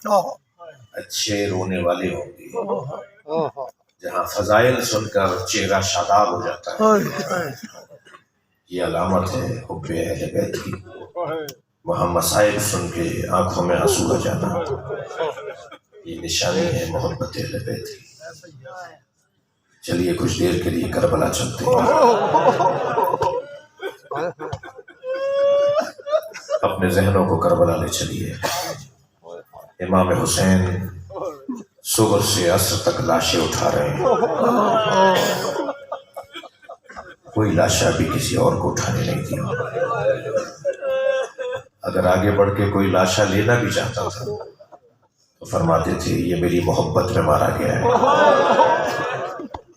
اچھے رونے والے ہوں گے جہاں فضائل سن کر چہرہ شاداب ہو جاتا ہے، یہ علامت ہے حب اہل بیت کی۔ وہاں مصائب سن کے آنکھوں میں آنسو آ جانا، یہ نشانی ہے محبت اہل بیت کی۔ چلیے کچھ دیر کے لیے کربلا چلتے ہیں، اپنے ذہنوں کو کربلا لے چلیے۔ امام حسین صبح سے عصر تک لاشیں اٹھا رہے ہیں، کوئی لاشا بھی کسی اور کو اٹھانے نہیں دیا۔ اگر آگے بڑھ کے کوئی لاشا لینا بھی چاہتا تھا تو فرماتے تھے یہ میری محبت میں مارا گیا ہے،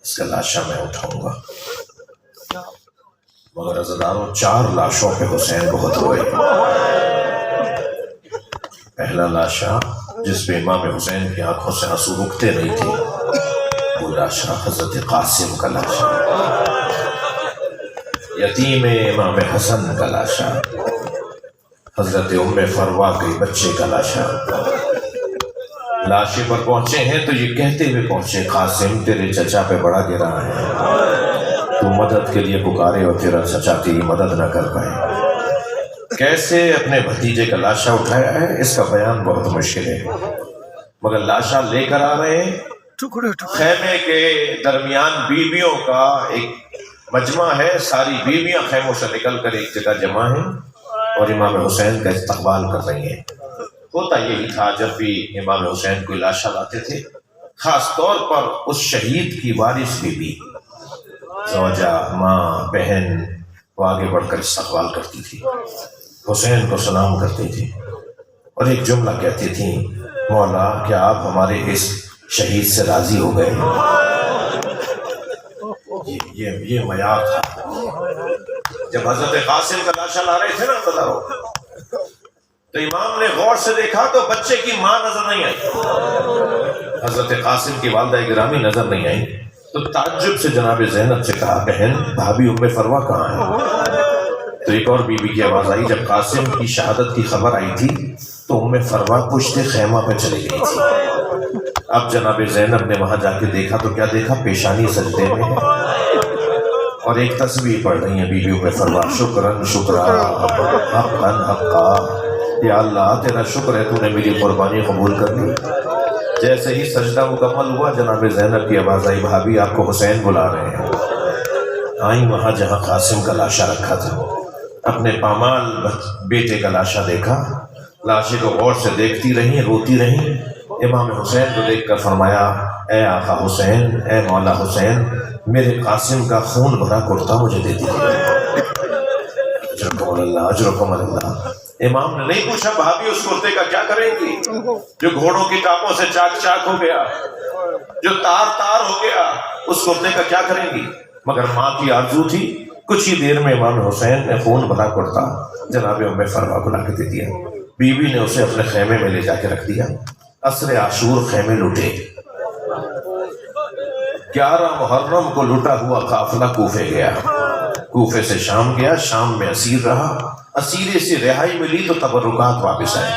اس کا لاشا میں اٹھاؤں گا۔ مگر عزاداروں 4 لاشوں پہ حسین بہت روئے۔ پہلا لاشا جس پہ امام حسین کی آنکھوں سے آنسو رکتے نہیں تھے، وہ لاشا حضرت قاسم کا لاشا، یتیم امام حسن کا لاشا، حضرت ام فروا کے بچے کا لاشا۔ لاشے پر پہنچے ہیں تو یہ کہتے ہوئے پہنچے، قاسم تیرے چچا پہ بڑا گرا ہے، تو مدد کے لیے پکارے اور تیرا چچا تیری مدد نہ کر پائے۔ کیسے اپنے بھتیجے کا لاشا اٹھایا ہے اس کا بیان بہت مشکل ہے، مگر لاشا لے کر آ رہے ہیں۔ خیمے کے درمیان بیویوں کا ایک مجمع ہے، ساری بیویاں خیموں سے نکل کر ایک جگہ جمع ہیں اور امام حسین کا استقبال کر رہی ہیں۔ ہوتا یہی تھا جب بھی امام حسین کوئی لاشا لاتے تھے، خاص طور پر اس شہید کی وارث بیوی، زوجہ، ماں، بہن، وہ آگے بڑھ کر استقبال کرتی تھی، حسین کو سلام کرتی تھی اور ایک جملہ کہتی تھی، مولا کیا آپ ہمارے اس شہید سے راضی ہو گئے؟ یہ معیار تھا۔ جب حضرت قاسم کا لاشا لا رہے تھے نا بتاؤ، تو امام نے غور سے دیکھا تو بچے کی ماں نظر نہیں آئی، حضرت قاسم کی والدہ گرامی نظر نہیں آئی، تو تعجب سے جناب زینب سے کہا، بہن بھابھی ام فروا کہاں ہے؟ تو ایک اور بیوی کی آواز آئی، جب قاسم کی شہادت کی خبر آئی تھی تو ام فروا پشت خیمہ پہ چلی گئی تھی۔ اب جناب زینب نے وہاں جا کے دیکھا تو کیا دیکھا؟ پیشانی سجدے میں ہے اور ایک تسبیح پڑھ رہی ہیں بیوی ام فروا، شکرن شکرا حقن حقا، یا اللہ تیرا شکر ہے تو نے میری قربانی قبول کر لی۔ جیسے ہی سجدہ مکمل ہوا جناب زینب کی آواز آئی، بھابھی آپ کو حسین بلا رہے ہیں۔ آئیں وہاں جہاں قاسم کا لاشا رکھا تھا، اپنے پامال بیٹے کا لاشا دیکھا، لاشے کو غور سے دیکھتی رہیں، روتی رہیں۔ امام حسین کو دیکھ کر فرمایا، اے آقا حسین، اے مولا حسین، میرے قاسم کا خون بھرا کرتا مجھے دے دیجیے۔ اجرکم اللہ، اجرکم اللہ۔ امام نے نہیں پوچھا بھابھی اس کرتے کا کیا کریں گی جو گھوڑوں کی ٹاپوں سے چاک چاک ہو گیا، جو تار تار ہو گیا، اس کرتے کا کیا کریں گی؟ مگر ماں کی آرزو تھی۔ کچھ ہی دیر میں امام حسین نے خون بھرا کرتا جناب ام فروا کو لا کے دے دیا۔ بیوی نے اسے اپنے خیمے میں لے جا کے رکھ دیا۔ عصر عاشور خیمے لوٹے، 11 محرم کو لٹا ہوا قافلہ کوفے گیا، کوفے سے شام گیا، شام میں اسیر رہا، اسیرے سے رہائی ملی تو تبرکات واپس آئے،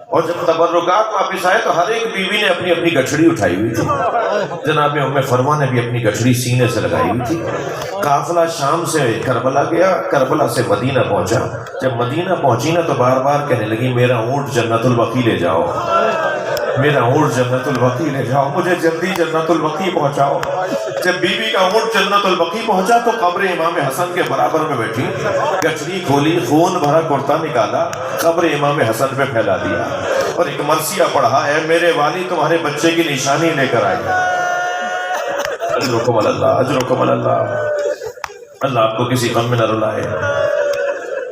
اور جب تبرکات واپس آئے تو ہر ایک بیوی نے اپنی اپنی گٹھڑی اٹھائی ہوئی تھی۔ جناب ام فروا نے بھی اپنی گٹھڑی سینے سے لگائی ہوئی تھی۔ قافلہ شام سے کربلا گیا، کربلا سے مدینہ پہنچا۔ جب مدینہ پہنچی نا تو بار بار کہنے لگی، میرا اونٹ جنت البقیع لے جاؤ، میرا اونٹ جنت البقیع لے جاؤ، مجھے جلدی جنت البقیع پہنچاؤ۔ جب بیوی کا اونٹ جنت البقیع پہنچا تو قبر امام حسن کے برابر میں بیٹھی، گچڑی کھولی، خون بھرا کرتا نکالا، قبر امام حسن پہ پھیلا دیا اور ایک مرثیہ پڑھا، اے میرے والی تمہارے بچے کی نشانی لے کر آئی۔ اجرکم اللہ، اجرکم اللہ۔ اللہ آپ کو کسی غم میں نہ رلائے۔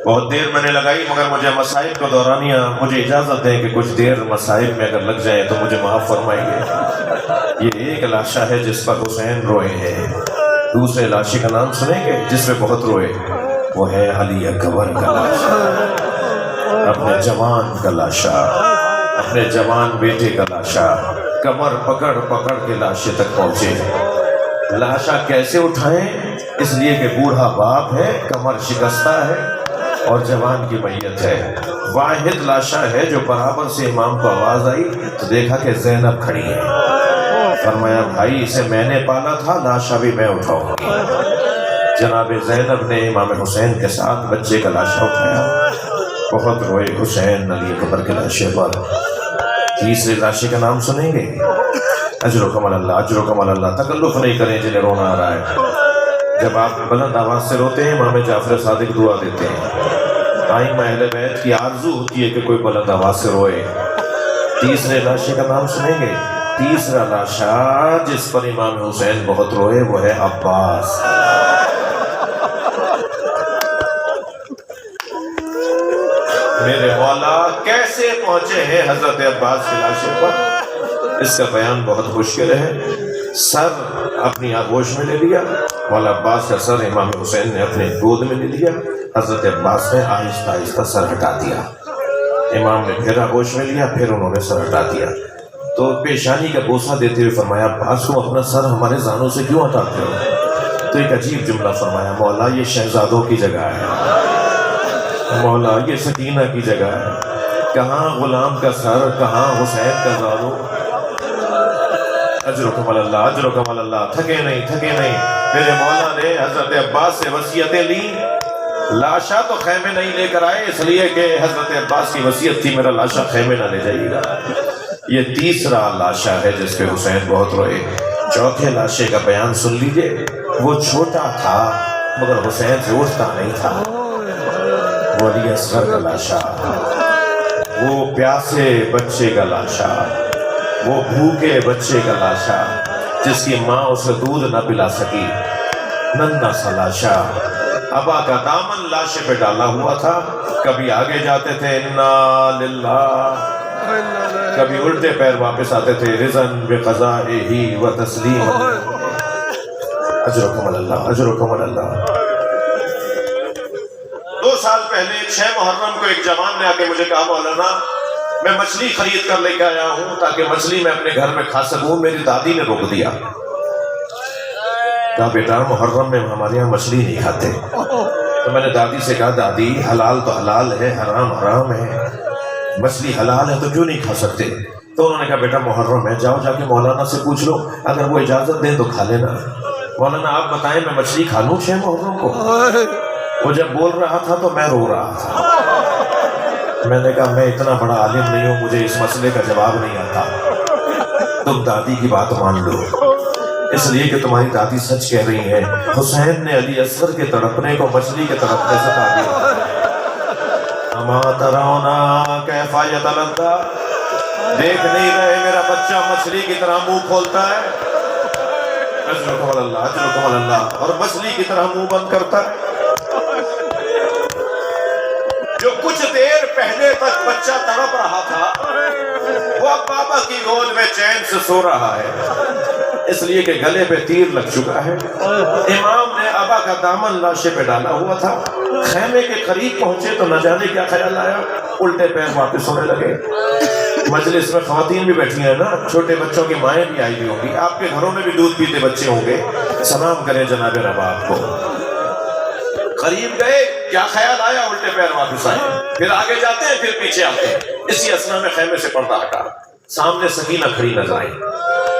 بہت دیر میں نے لگائی مگر مجھے مصائب کا دورانیہ، مجھے اجازت دیں کہ کچھ دیر مصائب میں اگر لگ جائے تو مجھے معاف فرمائیے۔ یہ ایک لاشا ہے جس پر حسین روئے ہیں، دوسرے لاشے کا نام سنیں گے جس پہ بہت روئے، وہ ہے علی اکبر کا لاشا، اپنے جوان کا لاشا، اپنے جوان بیٹے کا لاشا، کمر پکڑ پکڑ کے لاشے تک پہنچے۔ لاشا کیسے اٹھائیں؟ اس لیے کہ بوڑھا باپ ہے، کمر شکستہ ہے اور جوان کی میت ہے۔ واحد لاشا ہے جو برابر سے امام کو آواز آئی تو دیکھا کہ زینب کھڑی ہے. فرمایا بھائی اسے میں نے پالا تھا، لاشا بھی میں اٹھاؤں گی. جناب زینب نے امام حسین کے ساتھ بچے کا لاشا اٹھایا. بہت روئے حسین علی اکبر کے لاشے پر. تیسرے لاشے کا نام سنیں گے؟ اجرکم اللہ، اجرکم اللہ. تکلف نہیں کریں جنہیں رونا آ رہا ہے. جب آپ بلند آواز سے روتے ہیں امام جعفر صادق دعا دیتے ہیں. ائمہ اہل بیت کی آرزو ہوتی ہے کہ کوئی بلند آواز سے روئے. تیسرے لاشے کا نام سنیں گے؟ تیسرا لاشا جس پر امام حسین بہت روئے وہ ہے عباس. میرے مولا کیسے پہنچے ہیں حضرت عباس کے لاشے پر، اس کا بیان بہت مشکل ہے. سر اپنی آغوش میں لے لیا، مولا عباس کا سر امام حسین نے اپنے گود میں لے لیا. حضرت عباس نے آہستہ آہستہ سر ہٹا دیا. امام نے پھر آغوش میں لیا، پھر انہوں نے سر ہٹا دیا. تو پیشانی کا بوسہ دیتے ہوئے فرمایا عباس کو اپنا سر ہمارے زانوں سے کیوں ہٹاتے ہو؟ تو ایک عجیب جملہ فرمایا، مولا یہ شہزادوں کی جگہ ہے، مولا یہ سکینہ کی جگہ ہے. کہاں غلام کا سر، کہاں حسین کا زانو. اجرکم اللہ، اجرکم اللہ. تھکے نہیں، تھکے نہیں. میرے مولا نے حضرت عباس سے وصیتیں لی. لاشا تو خیمے نہیں لے کر آئے اس لیے کہ حضرت عباس کی وصیت تھی میرا لاشا خیمے نہ لے جائیے گا. یہ تیسرا لاشا ہے جس پہ حسین بہت روئے. چوتھے لاشے کا بیان سن لیجئے. وہ چھوٹا تھا مگر حسین سے اٹھتا نہیں تھا. وہ علی اصغر کا لاشا، وہ پیاسے بچے کا لاشا، وہ بھوکے بچے کا لاشا جس کی ماں اسے دودھ نہ پلا سکی. ننھا سا لاشا. ابا کا دامن لاشے پہ ڈالا ہوا تھا. کبھی آگے جاتے تھے انا للہ، کبھی الٹے پیر واپس آتے تھے رضن بقضائہ و تسلیم. اجرکم اللہ، اجرکم اللہ. 2 سال پہلے 6 محرم کو ایک جوان نے آ کے مجھے کہا مولانا میں مچھلی خرید کر لے کے آیا ہوں تاکہ مچھلی میں اپنے گھر میں کھا سکوں. میری دادی نے روک دیا. کہا بیٹا محرم میں ہمارے یہاں مچھلی نہیں کھاتے. تو میں نے دادی سے کہا دادی حلال تو حلال ہے، حرام حرام ہے. مچھلی حلال ہے تو کیوں نہیں کھا سکتے؟ تو انہوں نے کہا بیٹا محرم ہے، جاؤ جا کے مولانا سے پوچھ لو، اگر وہ اجازت دیں تو کھا لینا. مولانا آپ بتائیں میں مچھلی کھا لوں 6 محرم کو؟ وہ جب بول رہا تھا تو میں رو رہا تھا. میں نے کہا میں اتنا بڑا عالم نہیں ہوں، مجھے اس مسئلے کا جواب نہیں آتا. تم دادی کی بات مان لو اس لیے کہ تمہاری دادی سچ کہہ رہی ہے. حسین نے علی اصغر کے تڑپنے کو مچھلی کے تڑپنے سے تعبیر. اما ترونا کیف یتلذا، دیکھ نہیں رہے میرا بچہ مچھلی کی طرح منہ کھولتا ہے. اجرکم اللہ، اجرکم اللہ. اور مچھلی کی طرح منہ بند کرتا ہے. جو کچھ دیر پہلے تک بچہ تڑپ رہا تھا وہ اب بابا کی گود میں چین سے سو رہا ہے اس لیے کہ گلے پہ تیر لگ چکا ہے. امام نے ابا کا دامن لاشے پہ ڈالا ہوا تھا. خیمے کے قریب پہنچے تو نہ جانے کیا خیال آیا، الٹے پیر واپس ہونے لگے. مجلس میں خواتین بھی بیٹھی ہیں نا، چھوٹے بچوں کی مائیں بھی آئی ہوئی ہوں گی. آپ کے گھروں میں بھی دودھ پیتے بچے ہوں گے. سلام کریں جناب رباب کو. قریب گئے، کیا خیال آیا، الٹے پیر واپس آئے. پھر آگے جاتے ہیں، پھر پیچھے آتے ہیں. اسی اسنا میں خیمے سے پردہ ہٹا. سامنے سکینہ کھڑی نظر آئی.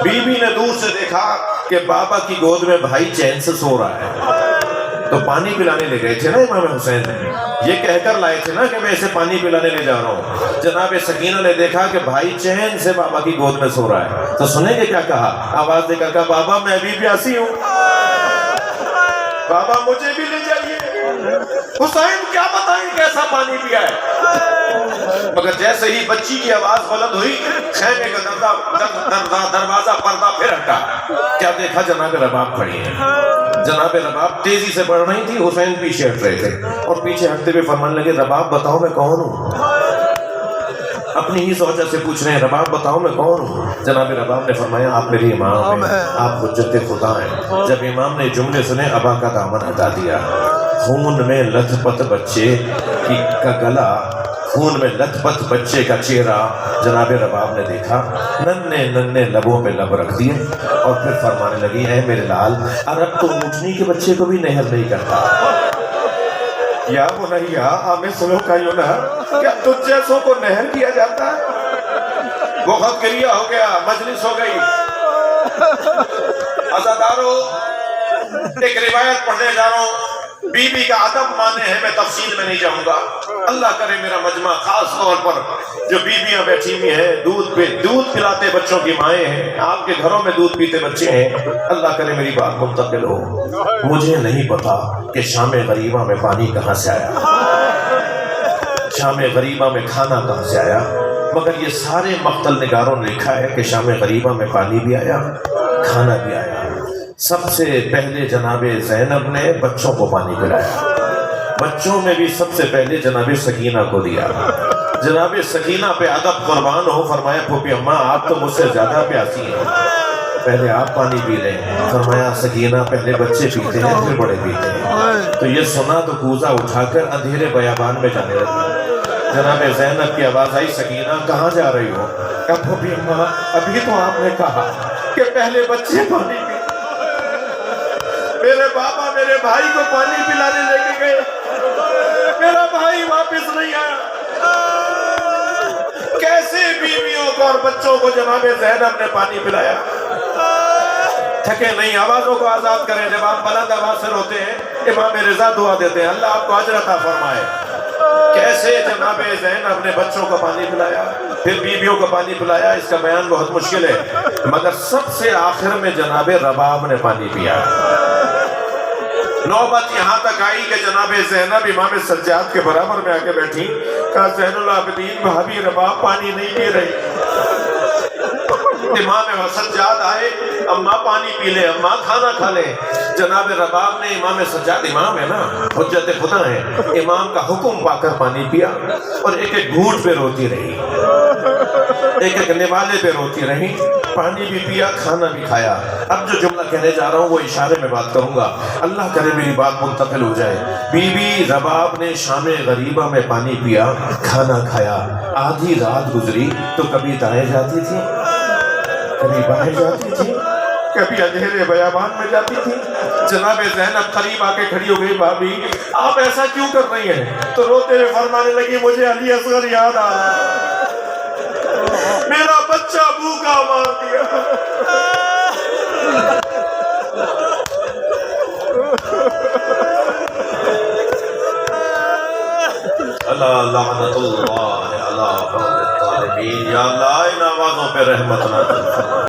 بی بی نے دور سے دیکھا کہ بابا کی گود میں بھائی چین سے سو رہا ہے. تو پانی پلانے لے گئے تھے نا امام حسین نے، یہ کہہ کر لائے تھے نا کہ میں اسے پانی پلانے لے جا رہا ہوں. جناب سکینہ نے دیکھا کہ بھائی چین سے بابا کی گود میں سو رہا ہے تو سنیں گے کیا کہا. آواز دے کر کہا بابا میں بھی پیاسی ہوں، بابا مجھے بھی لے جائیے. حسین کیا بتائیں کیسا پانی پیا ہے. مگر جیسے ہی بچی کی آواز بلند ہوئی خیمے کا دروازہ پردہ پھر ہٹا. کیا دیکھا جناب رباب کھڑی ہے. جناب رباب تیزی سے بڑھ رہی تھی، حسین پیچھے ہٹ رہے تھے اور پیچھے ہٹتے ہوئے فرمانے لگے رباب بتاؤ میں کون ہوں. اپنی ہی زوجہ سے پوچھ رہے ہیں رباب بتاؤ میں کون ہوں. جناب رباب نے فرمایا آپ میری امام ہیں، آپ حجت خدا ہیں. جب امام نے جملے سنے ابا کا دامن ہٹا دیا. خون میں لتھ پت بچے کا گلا، خون میں لتھ پت بچے کا چہرہ جناب رباب نے دیکھا. ننھے ننھے لبوں پہ لب رکھ دیے اور پھر فرمانے لگی اے میرے لال عرب تو اونٹنی کے بچے کو بھی نہر نہیں کرتا. یا بنیا امثلک ینہر، کیا تجھ جیسوں کو نہر کیا جاتا ہے؟ وہ خط کریا ہو گیا، مجلس ہو گئی۔ عزادارو، ایک روایت پڑھنے جا رہا ہوں، بی بی کا ادب مانے ہیں، میں تفصیل میں نہیں جاؤں گا۔ اللہ کرے میرا مجمع خاص طور پر جو بیویاں بیٹھی ہوئی ہیں، دودھ پلاتے بچوں کی مائیں ہیں، آپ کے گھروں میں دودھ پیتے بچے ہیں، اللہ کرے میری بات منتقل ہو۔ مجھے نہیں پتا کہ شام غریبہ میں پانی کہاں سے آیا، شام غریبہ میں کھانا کہاں سے آیا، مگر یہ سارے مقتل نگاروں نے لکھا ہے کہ شام غریبہ میں پانی بھی آیا، کھانا بھی آیا۔ سب سے پہلے جناب زینب نے بچوں کو پانی پلایا، بچوں میں بھی سب سے پہلے جناب سکینہ کو دیا۔ جناب سکینہ پہ ادب قربان ہو، فرمایا پھوپھی اماں آپ تو مجھ سے زیادہ پیاسی ہیں، پہلے آپ پانی پی لیں۔ فرمایا سکینہ پہلے بچے پیتے ہیں پھر بڑے پیتے ہیں۔ تو یہ سنا تو کوزہ اٹھا کر اندھیرے بیابان میں جانے لگی۔ جناب زینب کی آواز آئی، سکینہ کہاں جا رہی ہو؟ کہا پھوپھی اماں ابھی تو آپ نے کہا کہ پہلے بچے پانی پی، میرے بابا میرے بھائی کو پانی پلانے لے کے گئے، میرا بھائی واپس نہیں آیا۔ کیسے بیویوں کو اور بچوں کو جناب زینب نے پانی پلایا؟ تھکے نہیں، آوازوں کو آزاد کریں۔ جب آپ بلند آواز سے روتے ہیں، امام رضا دعا دیتے ہیں، اللہ آپ کو اجر عطا فرمائے۔ کیسے جناب زینب نے بچوں کو پانی پلایا، پھر بیویوں کو پانی پلایا، اس کا بیان بہت مشکل ہے، مگر سب سے آخر میں جناب رباب نے پانی پیا۔ نوبت یہاں تک آئی کہ جناب زینب امام سجاد کے برابر میں آ کے بیٹھی، کہا زین العابدین بھابی رباب پانی نہیں پی رہی۔ امام سجاد آئے، اماں پانی پی لے، اماں کھانا کھا لے۔ جناب رباب نے امام سجاد، امام ہے نا، حجت خدا ہے، امام کا حکم پا کر پانی پیا اور ایک ایک گھونٹ پہ روتی رہی، ایک ایک نوالے پہ روتی رہی، پانی بھی پیا، کھانا بھی کھایا۔ اب جو جملہ کہنے جا رہا ہوں وہ اشارے میں بات کروں گا، اللہ کرے میری بات منتقل ہو جائے۔ بی بی رباب نے شام غریبہ میں پانی پیا، کھانا کھایا، آدھی رات گزری تو کبھی دائیں جاتی تھی، کبھی بائیں جاتی تھی، کبھی اندھیرے بیابان میں جاتی تھی۔ جناب زینب قریب آ کے کھڑی ہو گئی، بھابی آپ ایسا کیوں کر رہی ہیں؟ تو روتے ہوئے فرمانے لگی، مجھے علی اصغر یاد آ رہا ہے، میرا بچہ بھوکا مار دیا۔ اللہ لعنت اللہ علی الظالمین۔ یا اللہ ان آوازوں پہ رحمت نازل فرما۔